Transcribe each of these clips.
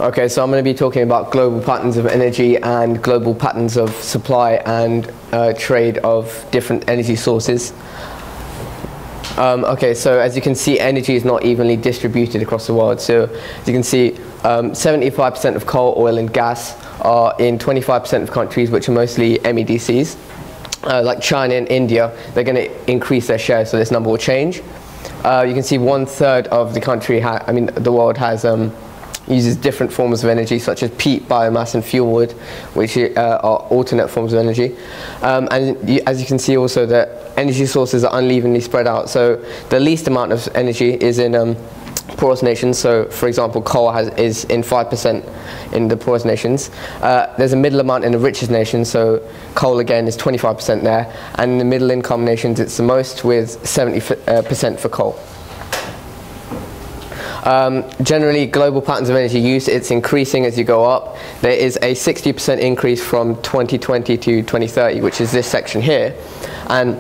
Okay, so I'm going to be talking about global patterns of energy and global patterns of supply and trade of different energy sources. Okay, so as you can see, energy is not evenly distributed across the world. So as you can see, 75% of coal, oil and gas are in 25% of countries which are mostly MEDCs. Like China and India, they're going to increase their share, so this number will change. You can see 1/3 of the country, the world has uses different forms of energy such as peat, biomass and fuel wood, which are alternate forms of energy. As you can see also, that energy sources are unevenly spread out. So the least amount of energy is in poorest nations. So for example, coal is in 5% in the poorest nations. There's a middle amount in the richest nations, so coal again is 25% there, and in the middle income nations it's the most, with 70% for coal. Generally, global patterns of energy use, it's increasing as you go up. There is a 60% increase from 2020 to 2030, which is this section here. And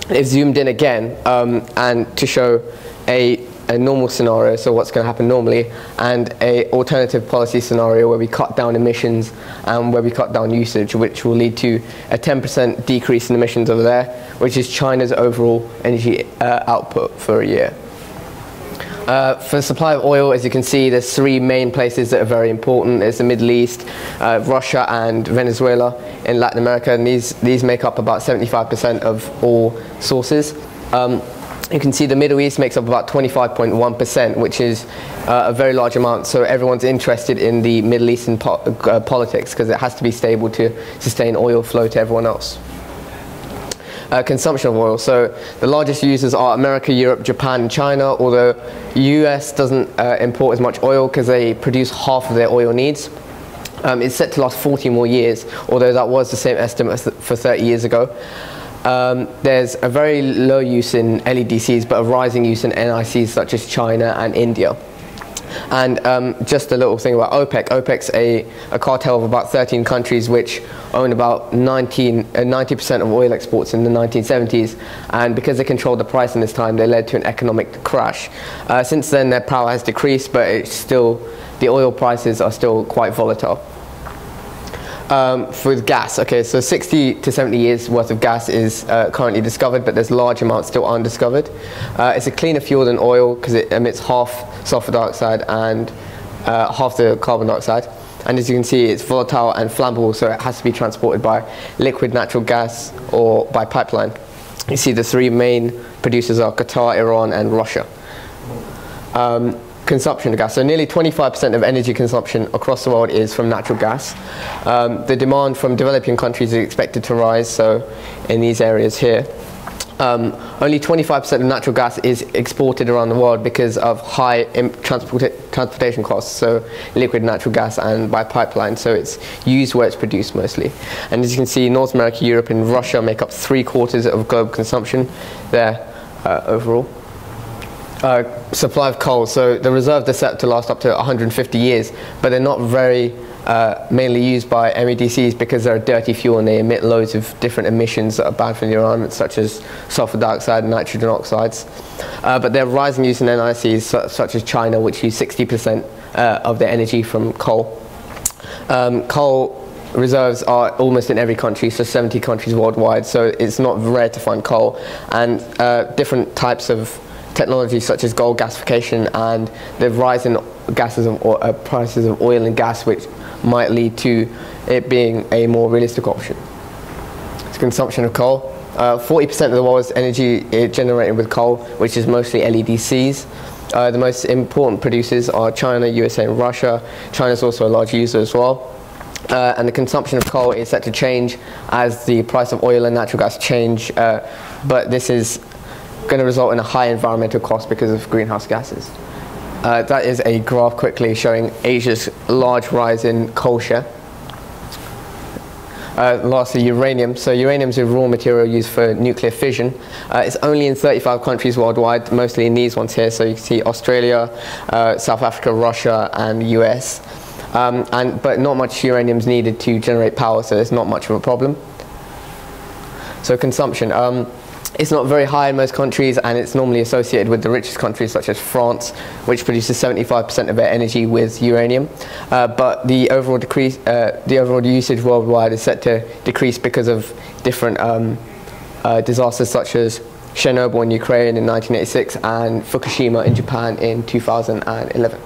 it's zoomed in again and to show a normal scenario, so what's going to happen normally, and a alternative policy scenario where we cut down emissions and where we cut down usage, which will lead to a 10% decrease in emissions over there, which is China's overall energy output for a year. For the supply of oil, as you can see, there's three main places that are very important. There's the Middle East, Russia and Venezuela in Latin America, and these make up about 75% of all sources. You can see the Middle East makes up about 25.1%, which is a very large amount, so everyone's interested in the Middle Eastern politics, because it has to be stable to sustain oil flow to everyone else. Consumption of oil. So the largest users are America, Europe, Japan and China, although US doesn't import as much oil because they produce half of their oil needs. It's set to last 40 more years, although that was the same estimate for 30 years ago. There's a very low use in LEDCs, but a rising use in NICs such as China and India. And just a little thing about OPEC. OPEC's a cartel of about 13 countries which own about 90% of oil exports in the 1970s, and because they controlled the price in this time, they led to an economic crash. Since then, their power has decreased, but it's still, the oil prices are still quite volatile. For gas, okay, so 60 to 70 years worth of gas is currently discovered, but there's large amounts still undiscovered. It's a cleaner fuel than oil because it emits half sulfur dioxide and half the carbon dioxide. And as you can see, it's volatile and flammable, so it has to be transported by liquid natural gas or by pipeline. You see the three main producers are Qatar, Iran and Russia. Consumption of gas. So nearly 25% of energy consumption across the world is from natural gas. The demand from developing countries is expected to rise, so in these areas here. Only 25% of natural gas is exported around the world because of high transportation costs, so liquid natural gas and by pipeline, so it's used where it's produced mostly. And as you can see, North America, Europe and Russia make up 3/4 of global consumption there overall. Supply of coal, so the reserves are set to last up to 150 years, but they're not very mainly used by MEDCs because they're a dirty fuel and they emit loads of different emissions that are bad for the environment, such as sulfur dioxide and nitrogen oxides. But they're rising use in NICs such as China, which use 60% of their energy from coal. Coal reserves are almost in every country, so 70 countries worldwide, so it's not rare to find coal. And different types of technology such as gold gasification and the rise in prices of oil and gas, which might lead to it being a more realistic option. It's consumption of coal. 40% of the world's energy is generated with coal, which is mostly LEDCs. The most important producers are China, USA and Russia. China is also a large user as well. And the consumption of coal is set to change as the price of oil and natural gas change, but this is going to result in a high environmental cost because of greenhouse gases. That is a graph quickly showing Asia's large rise in coal share. Lastly, uranium. So uranium is a raw material used for nuclear fission. It's only in 35 countries worldwide, mostly in these ones here. So you can see Australia, South Africa, Russia and the US. But not much uranium is needed to generate power, so there's not much of a problem. So consumption. It's not very high in most countries, and it's normally associated with the richest countries such as France, which produces 75% of their energy with uranium. But the overall usage worldwide is set to decrease because of different disasters such as Chernobyl in Ukraine in 1986 and Fukushima in Japan in 2011.